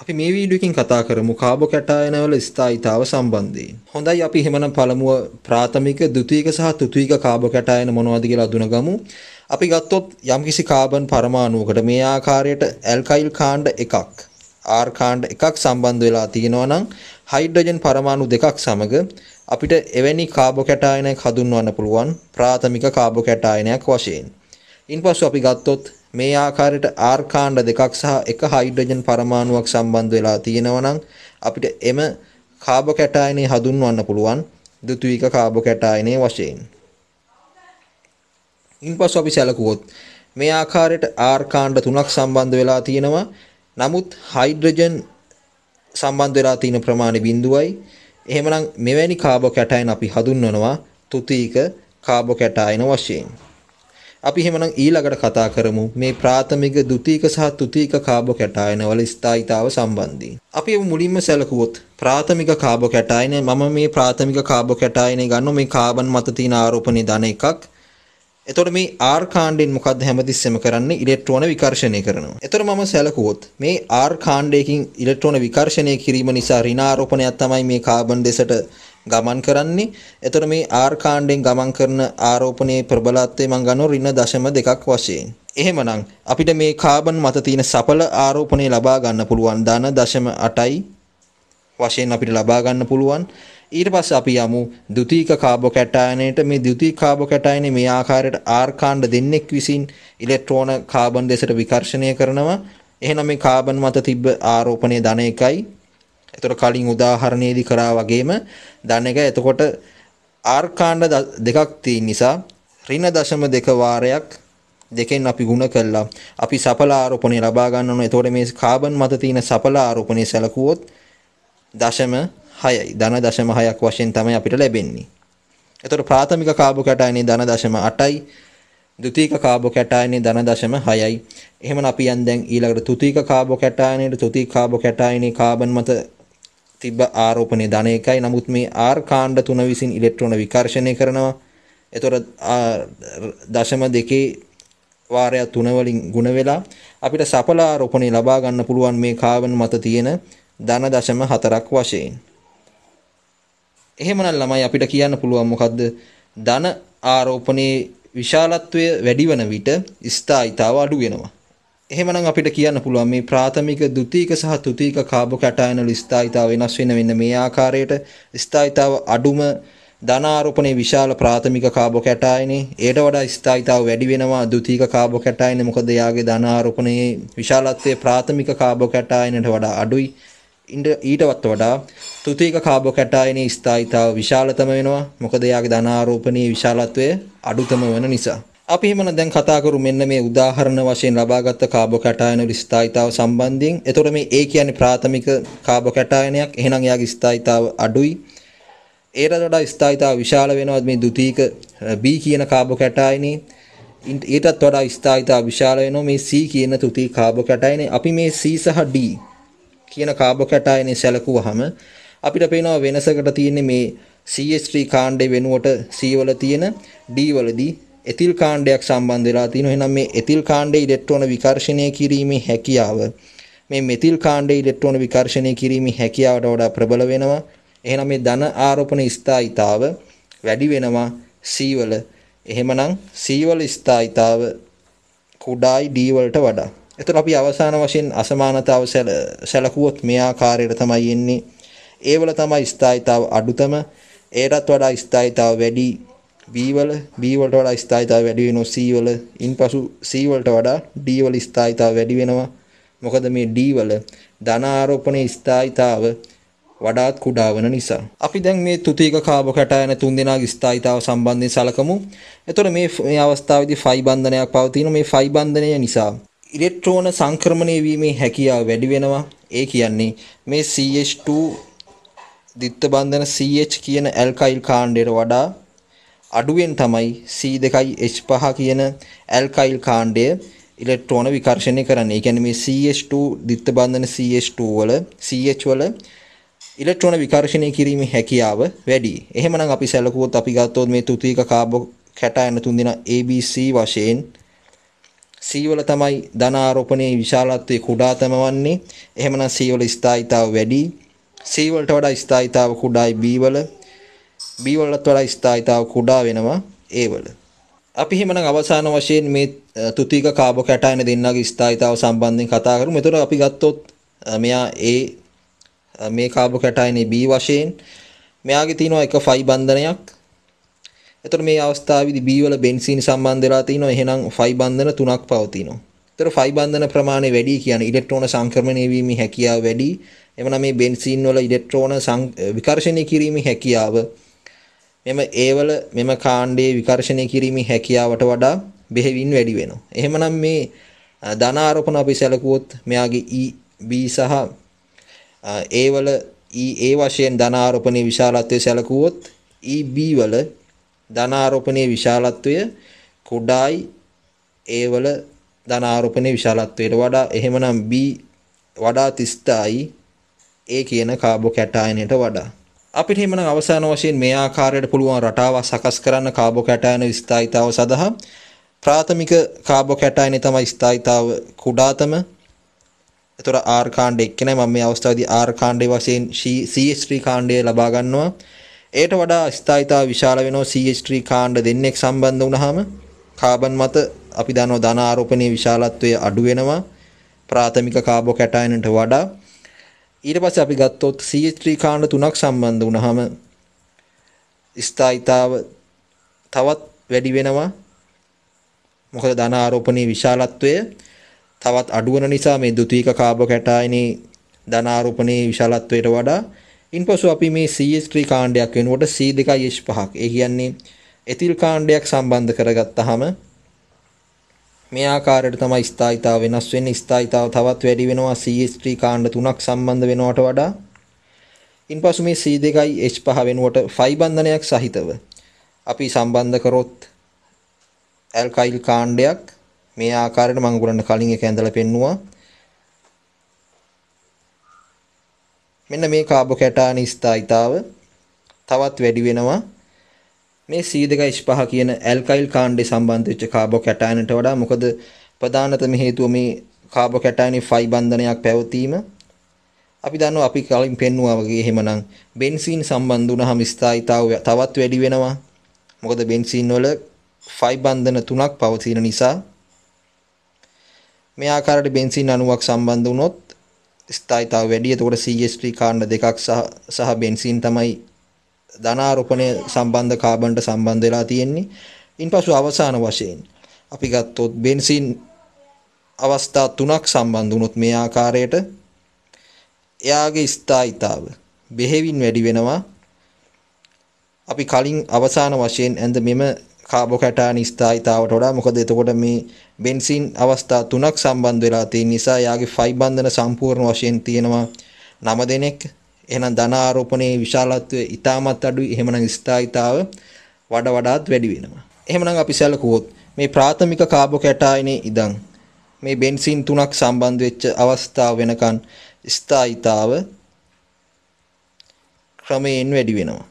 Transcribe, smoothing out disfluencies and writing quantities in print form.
අපි මේ වීඩියෝ එකකින් කතා කරමු කාබෝ කැටායනවල ස්ථායීතාව සම්බන්ධයෙන්. හොඳයි අපි එහෙමනම් පළමුව ප්‍රාථමික, ද්විතීයික සහ තෘතීයික කාබෝ කැටායන මොනවද කියලා අඳුනගමු. අපි ගත්තොත් යම්කිසි කාබන් පරමාණුවකට මේ ආකාරයට ඇල්කයිල් කාණ්ඩ එකක්, ආර් කාණ්ඩ එකක් සම්බන්ධ වෙලා තියෙනවා නම් හයිඩ්‍රජන් පරමාණු දෙකක් සමග අපිට එවැනි කාබෝ කැටායනයක් හඳුන්වන්න පුළුවන් ප්‍රාථමික කාබෝ කැටායනයක් වශයෙන්. ඉන්පසු අපි ගත්තොත් මේ ආකාරයට ආර් කාණ්ඩ දෙකක් සහ එක හයිඩ්‍රජන් පරමාණුවක් සම්බන්ධ වෙලා තියෙනවා නම් අපිට එම කාබෝ කැටායනය හඳුන්වන්න පුළුවන් ද්විතීයික කාබෝ කැටායනය වශයෙන්. ඉන්පසු අපි සැලකුවොත් මේ ආකාරයට ආර් කාණ්ඩ තුනක් සම්බන්ධ වෙලා තියෙනවා. නමුත් හයිඩ්‍රජන් සම්බන්ධ වෙලා තියෙන ප්‍රමාණය 0යි. එහෙමනම් මෙවැනි කාබෝ කැටායන අපි හඳුන්වනවා තෘතීයික කාබෝ කැටායන වශයෙන්. අපි එහෙමනම් ඊළඟට කතා කරමු මේ ප්‍රාථමික, ද්විතීයික සහ තෘතීයික කාබෝ කැටායන වල ස්ථායීතාව සම්බන්ධයෙන්. අපි මුලින්ම සැලකුවොත් ප්‍රාථමික කාබෝ කැටායන, මම මේ ප්‍රාථමික කාබෝ කැටායනය ගන්නවා මේ කාබන් මත තියෙන ආරෝපණය ධන එකක්. එතකොට මේ ආර් කාණ්ඩයෙන් මොකද්ද හැමතිස්සෙම කරන්නේ? ඉලෙක්ට්‍රෝන විකර්ෂණය කරනවා. එතකොට මම සැලකුවොත් මේ ආර් කාණ්ඩයකින් ඉලෙක්ට්‍රෝන විකර්ෂණය කිරීම නිසා ඍණාරෝපණයක් තමයි මේ කාබන් දෙසට ගමන් කරන්නේ. එතකොට මේ ආර් කාණ්ඩයෙන් ගමන් කරන ආරෝපණයේ ප්‍රබලත්වය මම ගන්නවා ඍණ 0.2ක් වශයෙන්. එහෙමනම් අපිට මේ කාබන් මත තියෙන සඵල ආරෝපණය ලබා ගන්න පුළුවන් ධන 0.8යි වශයෙන් අපිට ලබා ගන්න පුළුවන්. ඊට පස්සේ අපි යමු ද්විතීයික කාබෝ කැටායනයට. මේ ද්විතීයික කාබෝ කැටායනේ මේ ආකාරයට ආර් කාණ්ඩ දෙන්නෙක් විසින් ඉලෙක්ට්‍රෝන කාබන් දෙසට විකර්ෂණය කරනවා. එහෙනම් මේ කාබන් මත තිබ්බ ආරෝපණය ධන 1යි. එතකොට කලින් උදාහරණයේදී කරා වගේම ධන 1. එතකොට ආර් කාණ්ඩ දෙකක් තියෙන නිසා ඍණ 0.2 වාරයක් දෙකෙන් අපි ගුණ කළා අපි සඵල ආරෝපණය ලබා ගන්න ඕන. එතකොට මේ කාබන් මත තියෙන සඵල ආරෝපණය සැලකුවොත් 0.6යි. ධන 0.6ක් වශයෙන් තමයි අපිට ලැබෙන්නේ. එතකොට ප්‍රාථමික කාබෝ කැටායනේ ධන 0.8යි. ද්විතීයික කාබෝ කැටායනේ ධන 0.6යි. එහෙමනම් අපි යන් දැන් ඊළඟට තෘතීයික කාබෝ කැටායනේට. තෘතීයික කාබෝ කැටායනේ කාබන් මත තිබ්බ ආරෝපණය ධන 1යි. නමුත් මේ ආර් කාණ්ඩ තුන විසින් ඉලෙක්ට්‍රෝන විකර්ෂණය කරනවා. එතකොට 0.2 වාරයක් 3 වලින් ගුණ වෙලා අපිට සඵල ආරෝපණය ලබා ගන්න පුළුවන් මේ කාබන් මත තියෙන ධන 0.4ක් වශයෙන්. එහෙමනම් ළමයි අපිට කියන්න පුළුවන් මොකද්ද? ධන ආරෝපණයේ විශාලත්වය වැඩි වන විට ස්ථායීතාව අඩු වෙනවා. එහෙමනම් අපිට කියන්න පුළුවන් මේ ප්‍රාථමික, ද්විතීයික සහ තෘතීයික කාබෝ කැටායන වල ස්ථායීතාව වෙනස් වෙන මෙන්න මේ ආකාරයට. ස්ථායීතාව අඩුම ධන ආරෝපණයේ විශාල ප්‍රාථමික කාබෝ කැටායනේ, ඊට වඩා ස්ථායීතාව වැඩි වෙනවා ද්විතීයික කාබෝ කැටායනේ. මොකද එයාගේ ධන ආරෝපණයේ විශාලත්වය ප්‍රාථමික කාබෝ කැටායනට වඩා අඩුයි. ඊටවත් වඩා තෘතීයික කාබෝ කැටායනේ ස්ථායීතාව විශාලතම වෙනවා. මොකද එයාගේ ධන ආරෝපණයේ විශාලත්වය අඩුතම වෙන නිසා. අපි එහෙමනම් දැන් කතා කරමු මෙන්න මේ උදාහරණ වශයෙන් ලබාගත් කාබෝ කැටායන වල ස්ථායීතාව සම්බන්ධයෙන්. එතකොට මේ A කියන්නේ ප්‍රාථමික කාබෝ කැටායනයක්. එහෙනම් එයාගේ ස්ථායීතාව අඩුයි. ඒට වඩා ස්ථායීතාව විශාල වෙනවා මේ ද්විතීයික B කියන කාබෝ කැටායනේ. ඊටත් වඩා ස්ථායීතාව විශාල වෙනවා මේ C කියන තෘතීයික කාබෝ කැටායනේ. අපි මේ C සහ D කියන කාබෝ කැටායනේ සැලකුවාම අපිට පේනවා වෙනසකට තියෙන්නේ මේ CH3 කාණ්ඩේ වෙනුවට C වල තියෙන D වලදී එතිල් කාණ්ඩයක් සම්බන්ධ වෙලා තියෙනවා. එහෙනම් මේ එතිල් කාණ්ඩේ ඉලෙක්ට්‍රෝන විකර්ෂණය කිරීමේ හැකියාව මේ මෙතිල් කාණ්ඩේ ඉලෙක්ට්‍රෝන විකර්ෂණය කිරීමේ හැකියාවට වඩා ප්‍රබල වෙනවා. එහෙනම් මේ ධන ආරෝපණ ස්ථායීතාව වැඩි වෙනවා C වල. එහෙමනම් C වල ස්ථායීතාව කුඩායි D වලට වඩා. එතකොට අපි අවසාන වශයෙන් අසමානතාව සැලකුවොත් මේ ආකාරයට තමයි එන්නේ. A වල තමයි ස්ථායීතාව අඩුතම. ඒටත් වඩා ස්ථායීතාව වැඩි B වල. B වලට වඩා ස්ථායීතාව වැඩි වෙනවා C වල. ඉන්පසු C වලට වඩා D වල ස්ථායීතාව වැඩි වෙනවා. මොකද මේ D වල ධන ආරෝපණයේ ස්ථායීතාව වඩාත් කුඩා වන නිසා. අපි දැන් මේ තෘතීයික කාබෝ කැටායන තුන් දෙනාගේ ස්ථායීතාව සම්බන්ධයෙන් සලකමු. එතකොට මේ අවස්ථාවේදී ෆයි බන්ධනයක් පවතින. මේ ෆයි බන්ධනය නිසා ඉලෙක්ට්‍රෝන සංක්‍රමණය වීමේ හැකියාව වැඩි වෙනවා. ඒ කියන්නේ මේ CH2 ද්විත්ව බන්ධන CH කියන ඇල්කයිල් කාණ්ඩයට වඩා අඩුවෙන් තමයි C2H5 කියන ඇල්කයිල් කාණ්ඩය ඉලෙක්ට්‍රෝන විකර්ෂණය කරන්නේ. ඒ කියන්නේ මේ CH2 ද්විත්ව බන්ධන CH2 වල CH වල ඉලෙක්ට්‍රෝන විකර්ෂණය කිරීමේ හැකියාව වැඩි. එහෙමනම් අපි සැලකුවොත් අපි ගත්තොත් මේ තෘතීයික කාබෝ කැටායන තුන් දෙනා ABC වශයෙන් C වල තමයි ධන ආරෝපණයේ විශාලත්වය කුඩාතම වන්නේ. එහෙමනම් C වල ස්ථායීතාව වැඩි. C වලට වඩා ස්ථායීතාව කුඩායි B වල. B වලට වඩා ස්ථායීතාව කුඩා වෙනවා A වල. අපි එහෙමනම් අවසාන වශයෙන් මේ තුතික කාබෝකැටායන දෙන්නගේ ස්ථායීතාව සම්බන්ධයෙන් කතා කරමු. එතකොට අපි ගත්තොත් මෙයා A මේ කාබෝකැටායනේ B වශයෙන් මෙයාගේ තියෙනවා එක ෆයි බන්ධනයක්. එතකොට මේ අවස්ථාවේදී B වල බෙන්සීන් සම්බන්ධ වෙලා තිනවා. එහෙනම් ෆයි බන්ධන 3ක් පවතිනවා. එතකොට ෆයි බන්ධන ප්‍රමාණය වැඩි කියන්නේ ඉලෙක්ට්‍රෝන සංක්‍රමණය වීමේ හැකියාව වැඩි. එවනම් මේ බෙන්සීන් වල ඉලෙක්ට්‍රෝන විකර්ෂණය කිරීමේ හැකියාව මෙම A වල මෙම කාණ්ඩයේ විකර්ෂණය කිරීමේ හැකියාවට වඩා බෙහෙවින් වැඩි වෙනවා. එහෙමනම් මේ ධන ආරෝපණ අපි සැලකුවොත් මෙයාගේ E B සහ A වල A වශයෙන් ධන ආරෝපණයේ විශාලත්වය සැලකුවොත් E B වල ධන ආරෝපණයේ විශාලත්වය කුඩායි A වල ධන ආරෝපණයේ විශාලත්වයට වඩා. එහෙමනම් B වඩා තිස්ථායි A කියන කාබෝකැටායනයට වඩා. අපිට එහෙමනම් අවසාන වශයෙන් මේ ආකාරයට පුළුවන් රටාවක් සකස් කරන්න කාබෝකැටායන ස්ථායීතාව සඳහා ප්‍රාථමික කාබෝකැටායනේ තමයි ස්ථායීතාව කුඩාතම. ඒතර R කාණ්ඩ එක්කනේ මම මේ අවස්ථාවේදී R කාණ්ඩයේ වශයෙන් CH3 කාණ්ඩය ලබා ගන්නවා. ඒට වඩා ස්ථායීතාව විශාල වෙනවා CH3 කාණ්ඩ දෙන්නෙක් සම්බන්ධ වුණාම කාබන් මත අපි දන්නවා ධන ආරෝපණයේ විශාලත්වය අඩු වෙනවා ප්‍රාථමික කාබෝකැටායනට වඩා. ඊට පස්සේ අපි ගත්තොත් CH3 කාණ්ඩ 3ක් සම්බන්ධ වුණාම ස්ථායීතාව තවත් වැඩි වෙනවා. මොකද ධන ආරෝපණයේ විශාලත්වය තවත් අඩු වෙන නිසා මේ ද්විතීක කාබෝකැටායනේ ධන ආරෝපණයේ විශාලත්වයට වඩා. ඉන්පසු අපි මේ CH3 කාණ්ඩයක් වෙනකොට C2H5ක් ඒ කියන්නේ එතිල් කාණ්ඩයක් සම්බන්ධ කරගත්තාම මේ ආකාරයට තමයි ස්ථායීතාව වෙනස් වෙන්නේ. ස්ථායීතාව තවත් වැඩි වෙනවා CH3 කාණ්ඩ 3ක් සම්බන්ධ වෙනවට වඩා. ඉන්පසු මේ C2H5 වෙනුවට ෆයි බන්ධනයක් සහිතව අපි සම්බන්ධ කරොත් ඇල්කයිල් කාණ්ඩයක් මේ ආකාරයට මම ඔයගොල්ලන්ට කලින් එක ඇඳලා පෙන්නුවා. මෙන්න මේ කාබෝකැටායන ස්ථායීතාව තවත් වැඩි වෙනවා මේ C2H5 කියන ඇල්කයිල් කාණ්ඩේ සම්බන්ධ වෙච්ච කාබෝකැටායනට වඩා. මොකද ප්‍රධානතම හේතුව මේ කාබෝකැටායනේ ෆයි බන්ධනයක් පැවතීම. අපි දන්නවා අපි කලින් පෙන්නුවා වගේ එහෙමනම් බෙන්සීන් සම්බන්ධ වුණාම ස්ථායීතාව තවත් වැඩි වෙනවා. මොකද බෙන්සීන් වල ෆයි බන්ධන 3ක් පවතින නිසා. මේ ආකාරයට බෙන්සීන් අණුවක් සම්බන්ධ වුණොත් ස්ථායීතාව වැඩි. එතකොට CH3 කාණ්ඩ දෙකක් සහ බෙන්සීන් තමයි ධන ආරෝපණය සම්බන්ධ කාබන්ට සම්බන්ධ වෙලා තියෙන්නේ. ඉන්පසු අවසාන වශයෙන් අපි ගත්තොත් බෙන්සීන් අවස්ථා 3ක් සම්බන්ධ වුණොත් මේ ආකාරයට එයාගේ ස්ථායීතාව බෙහෙවින් වැඩි වෙනවා. අපි කලින් අවසාන වශයෙන් ඇඳ මෙම කාබෝකැටායන ස්ථායීතාවට වඩා. මොකද එතකොට මේ බෙන්සීන් අවස්ථා 3ක් සම්බන්ධ වෙලා තියෙන නිසා යාගේ ෆයි බන්ධන සම්පූර්ණ වශයෙන් තියෙනවා 9 දෙනෙක්. එහෙනම් ධන ආරෝපණයේ විශාලත්වය ඉතාමත් අඩුයි. එහෙමනම් ස්ථායීතාව වඩාත් වැඩි වෙනවා. එහෙමනම් අපි සැලකුවොත් මේ ප්‍රාථමික කාබෝකැටායනේ ඉඳන් මේ බෙන්සීන් 3ක් සම්බන්ධ වෙච්ච අවස්ථාව වෙනකන් ස්ථායීතාව ක්‍රමයෙන් වැඩි වෙනවා.